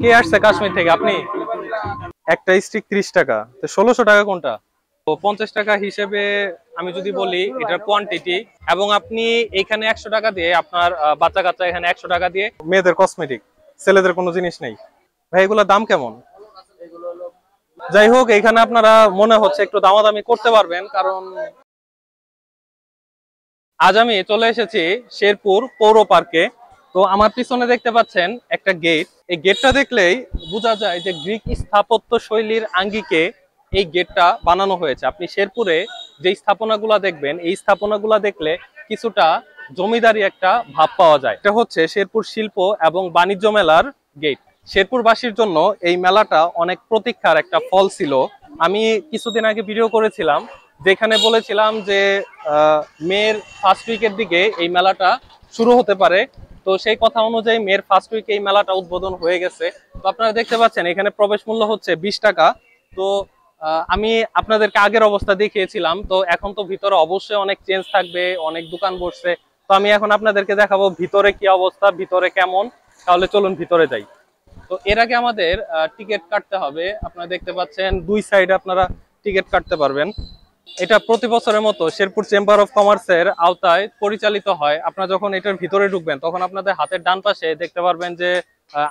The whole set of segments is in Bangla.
কে আসছে কাশ্মীর থেকে? আপনি? একটা স্টিক 30 টাকা, তো 1600 টাকা কোনটা? তো 50 টাকা হিসেবে আমি যদি বলি এটার কোয়ান্টিটি, এবং আপনি এখানে 100 টাকা দিয়ে আপনার বাচ্চা কাচ্চা এখানে 100 টাকা দিয়ে মেয়েদের কসমেটিক, ছেলেদের কোনো জিনিস নেই ভাই। এগুলোর দাম কেমন? যাই হোক, এখানে আপনারা মনে হচ্ছে একটু দামাদামি করতে পারবেন, কারণ আজ আমি চলে এসেছি শেরপুর পৌর পার্কে। তো আমার পিছনে দেখতে পাচ্ছেন একটা গেট। এই গেটটা দেখলেই বোঝা যায় যে গ্রিক স্থাপত্য শৈলীর আঙ্গিকে এই গেটটা বানানো হয়েছে। আপনি শেরপুরে যে স্থাপনাগুলা দেখবেন, এই স্থাপনাগুলা দেখলে কিছুটা জমিদারি একটা ভাব পাওয়া যায়। এটা হচ্ছে শেরপুর শিল্প এবং বাণিজ্য মেলার গেট। শেরপুরবাসীর জন্য এই মেলাটা অনেক প্রতীক্ষার একটা ফল ছিল। আমি কিছুদিন আগে ভিডিও করেছিলাম যেখানে বলেছিলাম যে মের ফার্স্ট উইকের দিকে এই মেলাটা শুরু হতে পারে। তো সেই কথা অনুযায়ী মের ফার্স্ট উইকে এই মেলাটা উদ্বোধন হয়ে গেছে। তো আপনারা দেখতে পাচ্ছেন এখানে প্রবেশ মূল্য হচ্ছে 20 টাকা। তো আমি আপনাদেরকে আগের অবস্থা দেখিয়েছিলাম, তো এখন তো ভিতরে অবশ্যই অনেক চেঞ্জ থাকবে, অনেক দোকান বসছে। তো আমি এখন আপনাদেরকে দেখাবো ভিতরে কি অবস্থা, ভিতরে কেমন। তাহলে চলুন ভিতরে যাই। তো এর আগে আমাদের টিকিট কাটতে হবে। আপনারা দেখতে পাচ্ছেন দুই সাইডে আপনারা টিকিট কাটতে পারবেন। এটা প্রতি বছরের মতো শেরপুর চেম্বার অফ কমার্সের আওতায় পরিচালিত হয়। আপনারা যখন এটার ভিতরে ঢুকবেন তখন আপনাদের হাতের ডান পাশে দেখতে পারবেন যে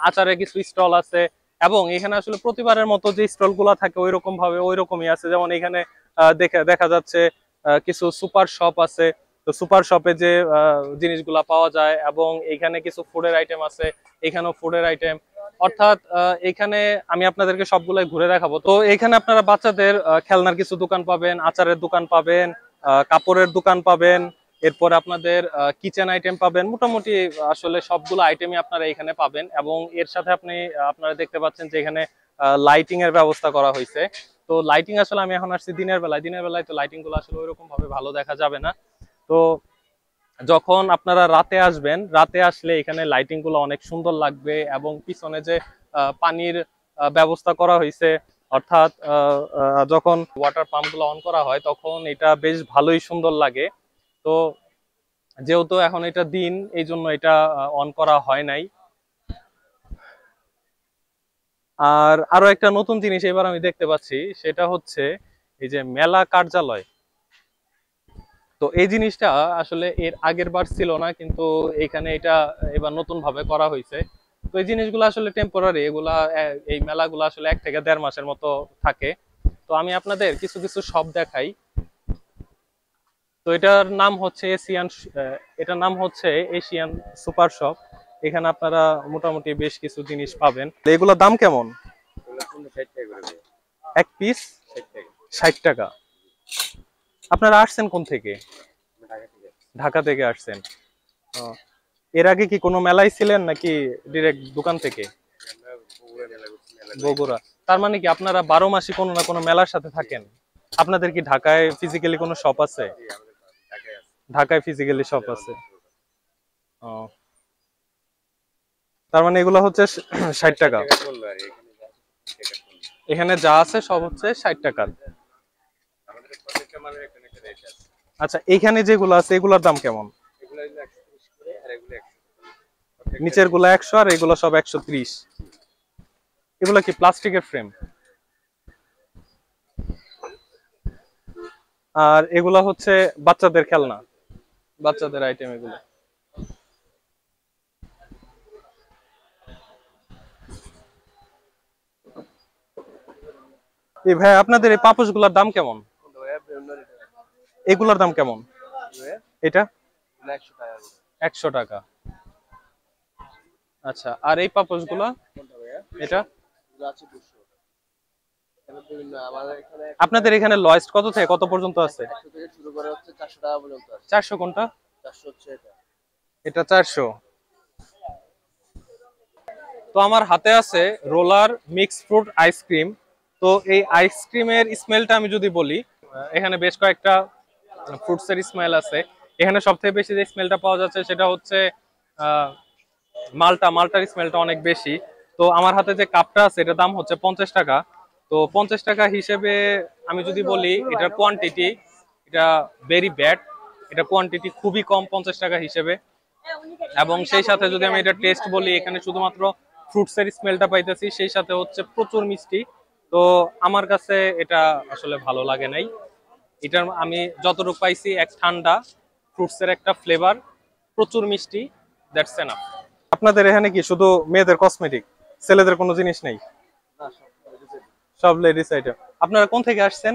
আচারের কিছু স্টল আছে, এবং এখানে আসলে প্রতিবারের মতো যে স্টল গুলা থাকে ওই রকম ভাবে ওই রকমই আছে। যেমন এখানে দেখা যাচ্ছে কিছু সুপার শপ আছে। তো সুপার শপে যে জিনিসগুলা পাওয়া যায়, এবং এখানে কিছু ফুডের আইটেম আছে, এখানেও ফুডের আইটেম। অর্থাৎ এখানে আমি আপনাদেরকে সবগুলাই ঘুরে দেখাবো। তো এখানে আপনারা বাচ্চাদের খেলনার কিছু দোকান পাবেন, আচারের দোকান পাবেন, কাপড়ের দোকান পাবেন, এরপরে আপনাদের কিচেন আইটেম পাবেন। মোটামুটি আসলে সবগুলো আইটেমই আপনারা এখানে পাবেন। এবং এর সাথে আপনারা দেখতে পাচ্ছেন যে এখানে লাইটিং এর ব্যবস্থা করা হয়েছে। তো লাইটিং আসলে আমি এখন আসছি দিনের বেলায় তো লাইটিং গুলো আসলে ওইরকম ভাবে ভালো দেখা যাবে না। তো যখন আপনারা রাতে আসবেন, রাতে আসলে এখানে লাইটিং গুলো অনেক সুন্দর লাগবে, এবং পিছনে যে পানির ব্যবস্থা করা হয়েছে, অর্থাৎ যখন ওয়াটার পাম্প গুলো অন করা হয় তখন এটা বেশ ভালোই সুন্দর লাগে। তো যেহেতু এখন এটা দিন, এই জন্য এটা অন করা হয় নাই। আর আরো একটা নতুন জিনিস এবার আমি দেখতে পাচ্ছি, সেটা হচ্ছে এই যে মেলা কার্যালয়। তো এই জিনিসটা আসলে এর আগের বার ছিল না, কিন্তু এখানে এটা এবার নতুন ভাবে করা হয়েছে। তো এই জিনিসগুলো আসলে টেম্পোরারি, এগুলা এই মেলাগুলো আসলে 1 থেকে 1.5 মাসের মতো থাকে। তো আমি আপনাদের কিছু কিছু শপ দেখাই। তো এটার নাম হচ্ছে এশিয়ান সুপার শপ। এখানে আপনারা মোটামুটি বেশ কিছু জিনিস পাবেন। এগুলোর দাম কেমন? এক পিস 60 টাকা। আপনারা আসছেন কোন থেকে? ঢাকা থেকে আসছেন। এর আগে কি কোনো মেলায় ছিলেন নাকি ডিরেক্ট দোকান থেকে? বগুড়া। তার মানে কি আপনারা 12 মাসই কোনো না কোনো মেলার সাথে থাকেন? আপনাদের কি ঢাকায় ফিজিক্যালি কোনো শপ আছে? ঢাকায় ফিজিক্যালি শপ আছে। ও, তার মানে এগুলো হচ্ছে 60 টাকা। এখানে যা আছে সব হচ্ছে 60 টাকা। আচ্ছা, এখানে যেগুলো আছে এগুলোর দাম কেমন? নিচের গুলা 100 আর এগুলো সব 130। এগুলো কি প্লাস্টিকের ফ্রেম? আর এগুলা হচ্ছে বাচ্চাদের খেলনা, বাচ্চাদের আইটেম এগুলো। এই ভাই, আপনাদের এই পাপোশ গুলার দাম কেমন? এগুলার দাম কেমন? এটা 100 টাকা। আচ্ছা, আর এই পাপোশ গুলা? এটা আপনাদের এখানে লয়েস্ট কত থেকে কত পর্যন্ত আছে? 400 কোনটা? এটা 400। তো আমার হাতে আছে রোলার মিক্স ফ্রুট আইসক্রিম। তো এই আইসক্রিমের স্মেলটা আমি যদি বলি, এখানে বেশ কয়েকটা ফ্রুটসের স্মেল আছে। এখানে সবথেকে বেশি যে স্মেলটা পাওয়া যাচ্ছে সেটা হচ্ছে মালটার স্মেলটা অনেক বেশি। তো আমার হাতে যে কাপটা আছে এটার দাম হচ্ছে 50 টাকা। তো 50 টাকা হিসেবে আমি যদি বলি এটার কোয়ান্টিটি, এটা ভেরি ব্যাড। এটা কোয়ান্টিটি খুবই কম 50 টাকা হিসেবে। এবং সেই সাথে যদি আমি এটা টেস্ট বলি, এখানে শুধুমাত্র ফ্রুটসের স্মেলটা পাইতেছি, সেই সাথে হচ্ছে প্রচুর মিষ্টি। তো আমার কাছে এটা আসলে ভালো লাগে নাই। এটার আমি যতটুকু পাইছি, এক ঠান্ডা ফ্রুটসের একটা ফ্লেভার, প্রচুর মিষ্টি, দ্যাটস এনাফ। আপনাদের এখানে কি শুধু মেয়েদের কসমেটিক, ছেলেদের কোনো জিনিস নেই? সব লেডিস আইটেম। আপনারা কোন থেকে আসছেন?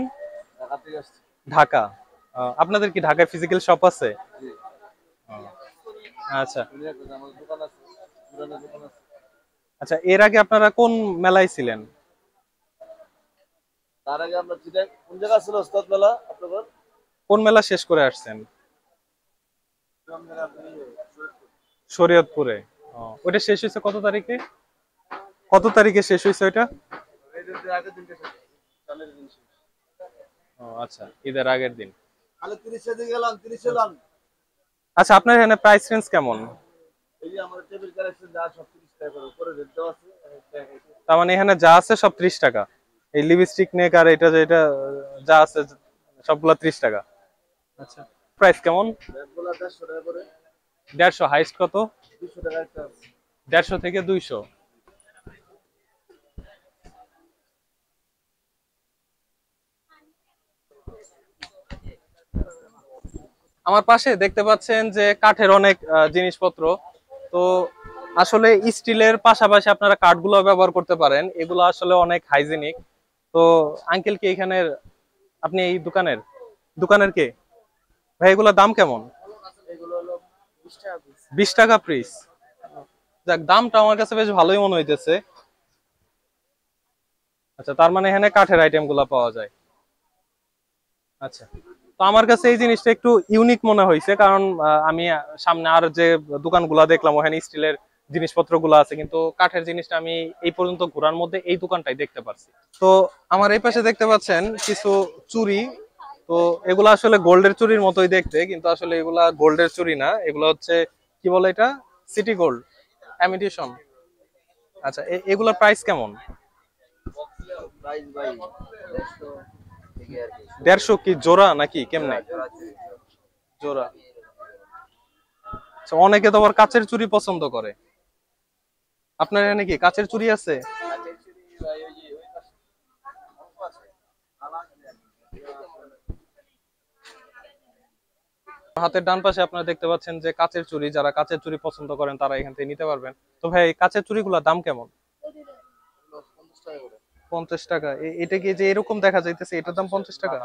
ঢাকা। আপনাদের কি ঢাকায় ফিজিক্যাল শপ আছে? আচ্ছা আচ্ছা, এর আগে আপনারা কোন মেলায় ছিলেন? তার আগে আমরা কোন জায়গা ছিল ওস্তাদ মেলা আপনাদের? কোন মেলা শেষ করে আসছেন? শরীয়তপুরে। ওটা শেষ হয়েছে কত তারিখে? কত তারিখে শেষ হয়েছে ওইটা? ও আচ্ছা, ঈদের আগের দিন। আচ্ছা, আপনার এখানে প্রাইস রেঞ্জ কেমন? তার মানে এখানে যা আছে সব 30 টাকা? এই লিপস্টিক নেক আর এটা যে এটা যা আছে সবগুলা 30 টাকা? আচ্ছা, প্রাইস কেমন? 150। হাইস্ট কত? 150 থেকে 200। আমার পাশে দেখতে পাচ্ছেন যে কাঠের অনেক জিনিসপত্র। তো আসলে স্টিলের পাশাপাশি আপনারা কাঠগুলো ব্যবহার করতে পারেন, এগুলো আসলে অনেক হাইজেনিক। তো আঙ্কেল কি এখানের, আপনি এই দোকানের দোকানের কে ভাই? এগুলোর দাম কেমন? 20 টাকা পিস। যাক, দামটা আমার কাছে বেশ ভালোই মনে হইতেছে। আচ্ছা, তার মানে এখানে কাঠের আইটেম গুলা পাওয়া যায়। আচ্ছা, তো আমার কাছে এই জিনিসটা একটু ইউনিক মনে হয়েছে, কারণ আমি সামনে আর যে দোকানগুলা দেখলাম ওখানে স্টিলের জিনিসপত্র গুলা আছে, কিন্তু কাঠের জিনিসটা আমি এই পর্যন্ত ঘোরার মধ্যে এই দোকানটাই দেখতে পারছি। তো আমার এই পাশে দেখতে পাচ্ছেন কিছু চুড়ি। তো এগুলা আসলে গোল্ডের চুরির মতোই দেখতে, কিন্তু আসলে এগুলা গোল্ডের চুরি না, এগুলো হচ্ছে কি বলে এটা, সিটি গোল্ড ইমিটেশন। আচ্ছা, এগুলোর প্রাইস কেমন? 150 কি জোড়া নাকি কেমনে? জোড়া। আচ্ছা, অনেকে তো আবার কাচের চুড়ি পছন্দ করে। আপনার এখানে কি কাচের চুড়ি আছে? হাতের ডান পাশে আপনারা দেখতে পাচ্ছেন যে কাচের চুড়ি, যারা কাচের চুড়ি পছন্দ করেন তারা এখান থেকে নিতে পারবেন। তো ভাই, কাচের চুড়িগুলোর দাম কেমন? 50 টাকা। এটা কি যে এরকম দেখা যাইতেছে, এটার দাম 50 টাকা?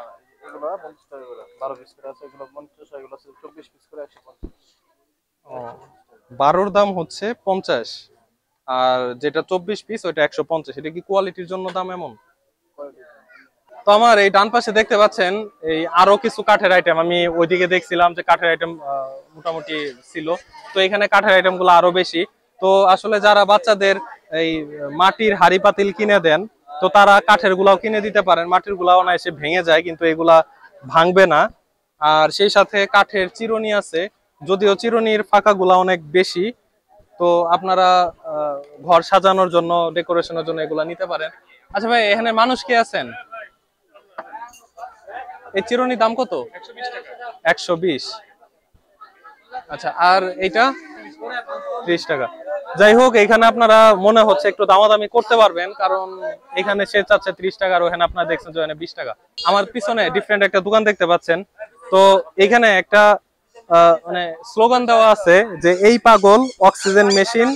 এগুলো 50 টাকা করে, 12 পিস করে আছে, এগুলো 50, এগুলো আছে 24 পিস করে 150। ও, 12-র দাম হচ্ছে 50, আর যেটা 24 পিস ওইটা 150। এটা কি কোয়ালিটির জন্য দাম এমন? তো আমার এই ডান পাশে দেখতে পাচ্ছেন এই আরো কিছু কাঠের আইটেম। আমি ওইদিকে দেখছিলাম যে কাঠের আইটেম মোটামুটি ছিল, তো এখানে কাঠের আইটেম গুলো আরো বেশি। তো আসলে যারা বাচ্চাদের এই মাটির হাড়ি পাতিল কিনে দেন, তো তারা কাঠের গুলাও কিনে দিতে পারেন। মাটির গুলাও না এসে ভেঙে যায়, কিন্তু এগুলা ভাঙবে না। আর সেই সাথে কাঠের চিরুনি আছে, যদিও চিরুনির ফাঁকা গুলা অনেক বেশি। তো আপনারা ঘর সাজানোর জন্য, ডেকোরেশনের জন্য এগুলা নিতে পারেন। আচ্ছা ভাই, এখানে মানুষ কে আছেন? এই চিরুনির দাম কত? 120। আচ্ছা, আর এইটা 30 টাকা। যাই হোক, এখানে আপনারা মনে হচ্ছে একটু দামাদামি করতে পারবেন, কারণ এখানে সে চাচ্ছে 30 টাকা, আর ওখানে আপনারা দেখছেন যে ওখানে 20 টাকা। আমার পিছনে ডিফারেন্ট একটা দোকান দেখতে পাচ্ছেন। তো এখানে একটা মানে স্লোগান দেওয়া আছে যে এই পাগল অক্সিজেন মেশিন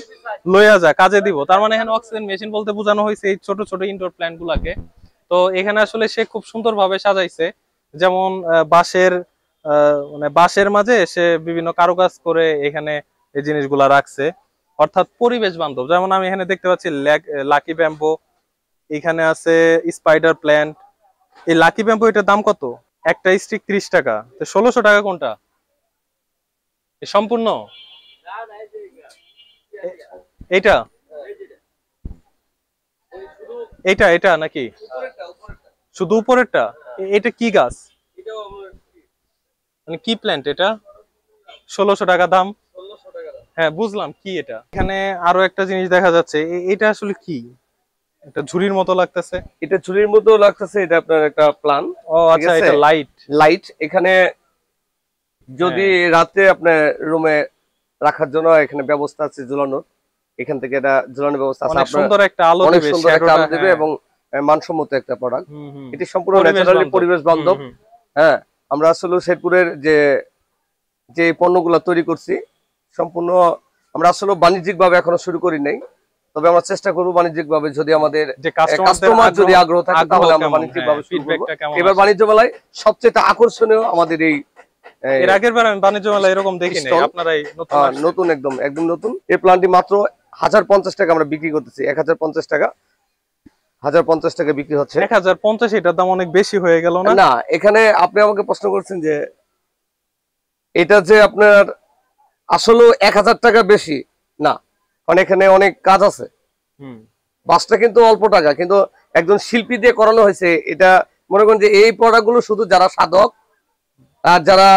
লইয়া যা, কাজে দিব। তার মানে এখানে অক্সিজেন মেশিন বলতে বোঝানো হয়েছে এই ছোট ছোট ইনডোর প্ল্যান্ট গুলাকে। তো এখানে আসলে সে খুব সুন্দরভাবে সাজাইছে, যেমন বাঁশের মানে বাঁশের মাঝে সে বিভিন্ন কারুকাজ করে এখানে এই জিনিসগুলা রাখছে, অর্থাৎ পরিবেশ বান্ধব। যেমন আমি এখানে দেখতে পাচ্ছি লাকি ব্যাম্বো, এখানে আছে স্পাইডার প্ল্যান্ট। এই লাকি ব্যাম্বো এটার দাম কত? একটা স্টিক 30 টাকা। তো 1600 টাকা কোনটা? সম্পূর্ণ এইটা, এটা এটা নাকি শুধু উপরেরটা? এটা কি গাছ, মানে কি প্ল্যান্ট এটা? 1600 টাকা দাম? হ্যাঁ, বুঝলাম কি এটা। এখানে আরো একটা জিনিস দেখা যাচ্ছে, এটা আসলে কি? এটা ঝুড়ির মতো লাগতেছে। এটা চুরির মতো লাগতেছে, এটা আপনার একটা প্ল্যান। ও আচ্ছা, এটা লাইট। লাইট এখানে যদি রাতে আপনার রুমে রাখার জন্য এখানে ব্যবস্থা আছে ঝুলানোর। এখান থেকে এটা ঝুলানোর ব্যবস্থা আছে। অনেক সুন্দর একটা আলো অনেক দিবে, সুন্দর একটা আলো দিবে হ্যাঁ। এবং মানসম্মত একটা প্রোডাক্ট। এটি সম্পূর্ণ পরিবেশ ন্যাচারালি বান্ধব। পরিবেশ বান্ধব। হ্যাঁ, আমরা আসলে শেরপুরের যে পণ্যগুলো তৈরি করছি সম্পূর্ণ আমরা আসলে বাণিজ্যিক ভাবে এখনো শুরু করি নাই, তবে আমরা চেষ্টা করব বাণিজ্যিক ভাবে, যদি আমাদের কাস্টমার যদি আগ্রহ থাকে তাহলে আমরা বাণিজ্যিক ভাবে শুরু করব। এবার বাণিজ্য মেলায় সবচেয়ে আকর্ষণীয় আমাদের এই এর আগের বার আমি বাণিজ্য মেলায় এরকম দেখি নাই, আপনারাই নতুন একদম নতুন। এই প্ল্যানটি মাত্র 1050 টাকা আমরা বিক্রি করতেছি। 1050 টাকা, 1050 টাকা বিক্রি হচ্ছে। 1050, এটার দাম অনেক বেশি হয়ে গেল না? না, এখানে আপনি আমাকে প্রশ্ন করছেন যে এটা যে আপনার আসলে 1000 টাকা বেশি না, কারণ এখানে অনেক কাজ আছে। বাসটা কিন্তু অল্প টাকা, কিন্তু একজন শিল্পী দিয়ে করানো হয়েছে। এটা মনে করেন যে এই প্রোডাক্টগুলো শুধু যারা সাধক আর যারা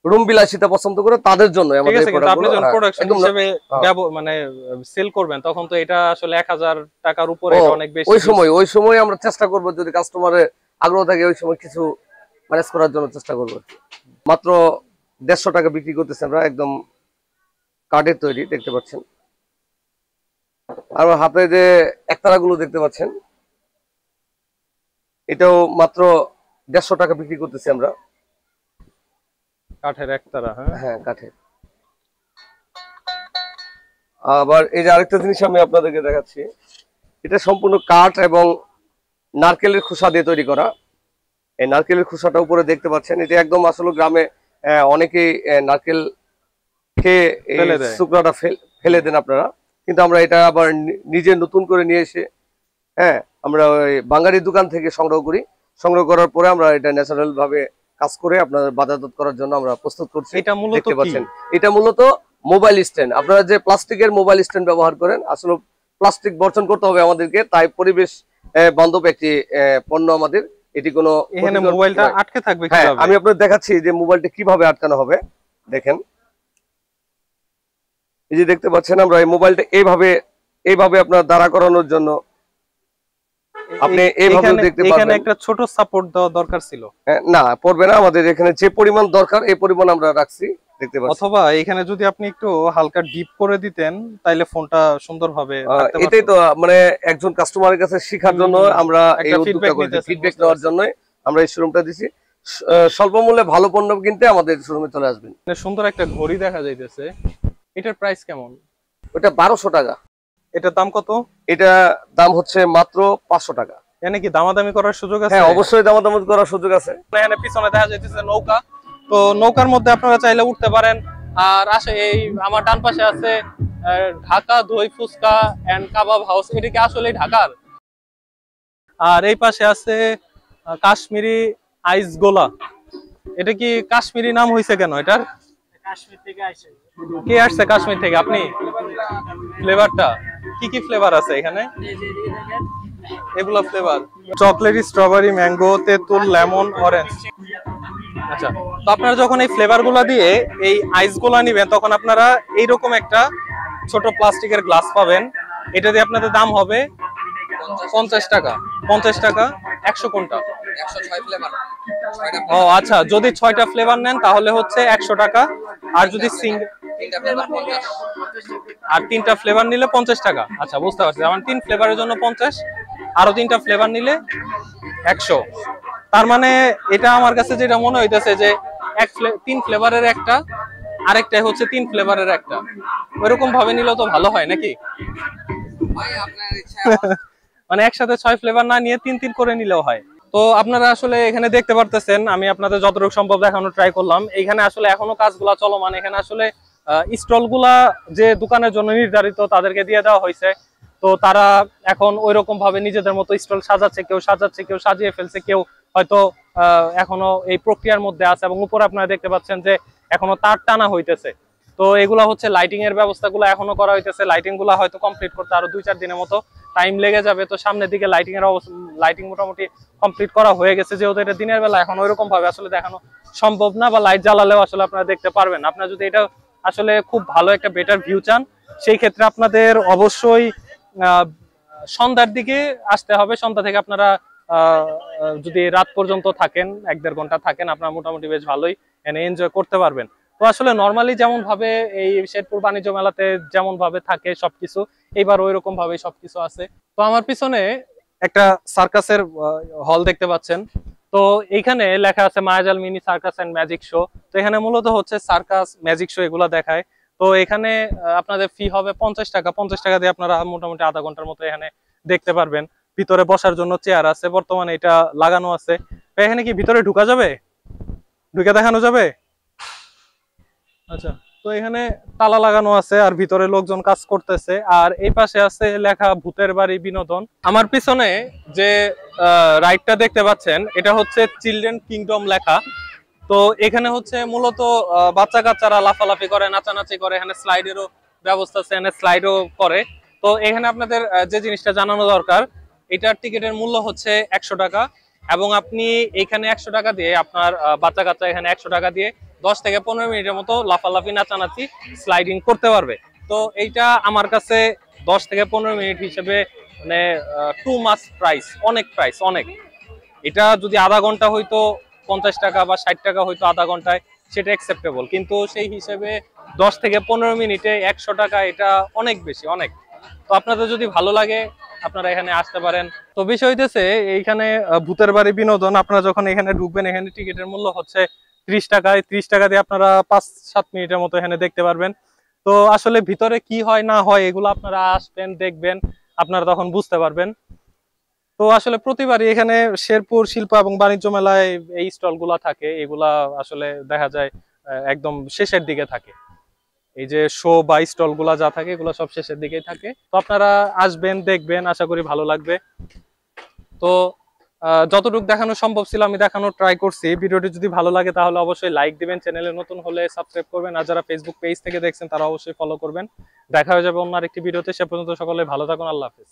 রুম বিলাসিতা পছন্দ করে তাদের জন্য আমাদের এই প্রোডাক্টগুলো। আপনি যখন প্রোডাকশন হিসেবে মানে সেল করবেন তখন তো এটা আসলে 1000 টাকার উপরে, এটা অনেক বেশি। ওই সময় আমরা চেষ্টা করব, যদি কাস্টমারের আগ্রহ থাকে ওই সময় কিছু ম্যানেজ করার জন্য চেষ্টা করব। মাত্র 150 টাকা বিক্রি করতেছি আমরা, একদম কাঠের তৈরি, দেখতে পাচ্ছেন। আর হাতে যে একতারাগুলো দেখতে পাচ্ছেন, এটাও মাত্র 150 টাকা বিক্রি করতেছি আমরা। কাঠের একতারা? হ্যাঁ, কাঠের। আবার এই যে আরেকটা জিনিস আমি আপনাদেরকে দেখাচ্ছি, এটা সম্পূর্ণ কাঠ এবং নারকেলের খোসা দিয়ে তৈরি করা। এই নারকেলের খোসাটা উপরে দেখতে পাচ্ছেন, এটা একদম আসলে গ্রামে অনেকেই নারকেল খেয়ে শুকনাটা ফেলে দেন আপনারা, কিন্তু আমরা এটা আবার নিজে নতুন করে নিয়ে এসে, হ্যাঁ, আমরা ওই বাঙালির দোকান থেকে সংগ্রহ করি। সংগ্রহ করার পরে আমরা এটা ন্যাচারাল ভাবে কাজ করে আপনাদের বাজারজাত করার জন্য আমরা প্রস্তুত করছি। এটা মূলত দেখতে পাচ্ছেন, এটা মূলত মোবাইল স্ট্যান্ড। আপনারা যে প্লাস্টিকের মোবাইল স্ট্যান্ড ব্যবহার করেন, আসলে প্লাস্টিক বর্জন করতে হবে আমাদেরকে, তাই পরিবেশ বান্ধব একটি পণ্য আমাদের। এটি কোনো এখানে মোবাইলটা আটকে থাকবে কিভাবে? আমি আপনাদের দেখাচ্ছি যে মোবাইলটা কিভাবে আটকানো হবে। দেখেন, এই যে দেখতে পাচ্ছেন, আমরা এই মোবাইলটা এইভাবে আপনার দাঁড়া করানোর জন্য আপনি এইভাবে দেখতে পাবেন। এখানে একটা ছোট সাপোর্ট দেওয়া দরকার ছিল। না, পড়বে না। আমাদের এখানে যে পরিমাণ দরকার এই পরিমাণ আমরা রাখছি, দেখতে পাচ্ছেন। অথবা এখানে যদি আপনি একটু হালকা ডিপ করে দিতেন তাইলে ফোনটা সুন্দরভাবে থাকতে পারতো। এটাই তো মানে একজন কাস্টমারের কাছে শেখার জন্য আমরা এই উদ্যোগটা করেছি, ফিডব্যাক নেওয়ার জন্য আমরা এই শোরুমটা দিছি। স্বল্প মূল্যে ভালো পণ্য কিনতে আমাদের শোরুমে চলে আসবেন। সুন্দর একটা ঘড়ি দেখা যাইতেছে, এটার প্রাইস কেমন? ওটা 1200 টাকা। এটার দাম কত? এটা দাম হচ্ছে মাত্র 500 টাকা। এখানে কি দামাদামি করার সুযোগ আছে? হ্যাঁ, অবশ্যই দামাদামি করার সুযোগ আছে। এখানে পিছনে দেখা যাইতেছে নৌকা, তো নৌকার মধ্যে আপনারা চাইলে উঠতে পারেন। আর এই আমার ডান পাশে আছে ঢাকা দই ফুচকা এন্ড কাবাব হাউস, এটা কি আসলে ঢাকার? আর এই পাশে আছে কাশ্মীরি আইস গোলা। এটা কি কাশ্মীরি নাম হয়েছে কেন এটার? কাশ্মীর থেকে আসে। কে আসছে কাশ্মীর থেকে? আপনি? ফ্লেভারটা কি কি ফ্লেভার আছে এখানে? এগুলা ফ্লেভার চকলেট, স্ট্রবেরি, ম্যাঙ্গো, তেঁতুল, লেমন, অরেঞ্জ। আচ্ছা, তো আপনারা যখন এই ফ্লেভার গুলা দিয়ে এই আইস গুলা নিবেন তখন আপনারা এইরকম একটা ছোট প্লাস্টিকের গ্লাস পাবেন। এটা দিয়ে আপনাদের দাম হবে 50 টাকা। 50 টাকা 100 কোনটা? 106 ফ্লেভার। ও আচ্ছা, যদি 6টা ফ্লেভার নেন তাহলে হচ্ছে 100 টাকা। আর যদি আর 3টা ফ্লেভার নিলে 50 টাকা। আচ্ছা, বুঝতে পারছি। আমার 3 ফ্লেভারের জন্য 50, আরো 3টা ফ্লেভার নিলে 100। তার মানে এটা আমার কাছে যেটা মনে হইতেছে যে 3 ফ্লেভারের একটা, আরেকটাই হচ্ছে 3 ফ্লেভারের একটা, ওইরকম ভাবে নিলেও তো ভালো হয় নাকি? মানে একসাথে 6 ফ্লেভার না নিয়ে 3 করে নিলেও হয়। তো আপনারা আসলে এখানে দেখতে পারতেছেন, আমি আপনাদের যতটুকু সম্ভব দেখানোর ট্রাই করলাম। এখানে আসলে এখনো কাজগুলা চলমান। এখানে আসলে স্টল গুলা যে দোকানের জন্য নির্ধারিত তাদেরকে দিয়ে দেওয়া হয়েছে, তো তারা এখন ওইরকম ভাবে নিজেদের মতো স্টল সাজাচ্ছে, কেউ সাজিয়ে ফেলছে, কেউ হয়তো এখনো এই প্রক্রিয়ার মধ্যে আছে। এবং উপরে আপনারা দেখতে পাচ্ছেন যে এখনো তার টানা হইতেছে। তো এগুলা হচ্ছে লাইটিং এর ব্যবস্থাগুলো এখনো করা হইতেছে। লাইটিং গুলা হয়তো কমপ্লিট করতে আরো 2-4 দিনের মতো টাইম লেগে যাবে। তো সামনের দিকে লাইটিং মোটামুটি কমপ্লিট করা হয়ে গেছে, যেহেতু এটা দিনের বেলা এখন ওইরকম ভাবে আসলে দেখানো সম্ভব না, বা লাইট জ্বালালেও আসলে আপনারা দেখতে পারবেন। আপনারা যদি এটা আসলে খুব ভালো একটা বেটার ভিউ চান, সেই ক্ষেত্রে আপনাদের অবশ্যই সন্ধ্যার দিকে আসতে হবে। সন্ধ্যা থেকে আপনারা যদি রাত পর্যন্ত থাকেন, 1-1.5 ঘন্টা থাকেন, আপনারা মোটামুটি বেশ ভালোই এনজয় করতে পারবেন। তো আসলে নর্মালি যেমন ভাবে এই শেরপুর বাণিজ্য মেলাতে যেমন ভাবে থাকে সবকিছু, এইবার ওই রকম ভাবে সবকিছু আছে। তো আমার পিছনে একটা সার্কাসের হল দেখতে পাচ্ছেন। তো এখানে লেখা আছে Mayajal mini circus and magic show. তো এখানে মূলত হচ্ছে সার্কাস, ম্যাজিক শো এগুলো দেখায়। তো এখানে আপনাদের ফি হবে 50 টাকা। 50 টাকা দিয়ে আপনারা মোটামুটি আধা ঘন্টার মতো এখানে দেখতে পারবেন। ভিতরে বসার জন্য চেয়ার আছে, বর্তমানে এটা লাগানো আছে। তো এখানে কি ভিতরে ঢুকা যাবে? ঢুকে দেখানো যাবে? আচ্ছা, তো এখানে তালা লাগানো আছে আর ভিতরে লোকজন কাজ করতেছে। আর এই পাশে আছে লেখা ভূতের বাড়ি বিনোদন। আমার পিছনে যে রাইডটা দেখতে পাচ্ছেন এটা হচ্ছে চিলড্রেন কিংডম লেখা। তো এখানে হচ্ছে মূলত বাচ্চা কাচ্চারা লাফালাফি করে, নাচানাচি করে। এখানে স্লাইডেরও ব্যবস্থা আছে, এখানে স্লাইডও করে। তো এখানে আপনাদের যে জিনিসটা জানানো দরকার, এটার টিকিটের মূল্য হচ্ছে 100 টাকা। এবং আপনি এখানে 100 টাকা দিয়ে আপনার বাচ্চা কাচ্চা এখানে 100 টাকা দিয়ে 10 থেকে 15 মিনিটের মতো লাফালাফি, নাচানাচি, স্লাইডিং করতে পারবে। তো এইটা আমার কাছে 10 থেকে 15 মিনিট হিসেবে মানে টু মাচ প্রাইস, অনেক প্রাইস, অনেক। এটা যদি আধা ঘন্টা হইতো 50 টাকা বা 60 টাকা হইতো আধা ঘন্টায়, সেটা অ্যাকসেপ্টেবল। কিন্তু সেই হিসেবে 10 থেকে 15 মিনিটে 100 টাকা, এটা অনেক বেশি, অনেক। তো আপনাদের যদি ভালো লাগে আপনারা এখানে আসতে পারেন। তো বিষয় হইতেছে এইখানে ভূতের বাড়ি বিনোদন, আপনারা যখন এখানে ঢুকবেন এখানে টিকিটের মূল্য হচ্ছে 30 টাকায়। 30 টাকা দিয়ে আপনারা 5-7 মিনিটের মতো এখানে দেখতে পারবেন। তো আসলে ভিতরে কি হয় না হয় এগুলো আপনারা আসবেন, দেখবেন, আপনারা তখন বুঝতে পারবেন। তো আসলে প্রতিবারই এখানে শেরপুর শিল্প এবং বাণিজ্য মেলায় এই স্টল গুলা থাকে, এগুলা আসলে দেখা যায় একদম শেষের দিকে থাকে। এই যে শো বা স্টল গুলা যা থাকে এগুলো সব শেষের দিকেই থাকে। তো আপনারা আসবেন, দেখবেন, আশা করি ভালো লাগবে। তো যতটুকু দেখানো সম্ভব ছিল আমি দেখানোর ট্রাই করছি। ভিডিওটি যদি ভালো লাগে তাহলে অবশ্যই লাইক দিবেন, চ্যানেলে নতুন হলে সাবস্ক্রাইব করবেন, আর যারা ফেসবুক পেজ থেকে দেখছেন তারা অবশ্যই ফলো করবেন। দেখা হয়ে যাবে অন্য আরেকটি ভিডিওতে। সে পর্যন্ত সকলে ভালো থাকুন। আল্লাহ হাফেজ।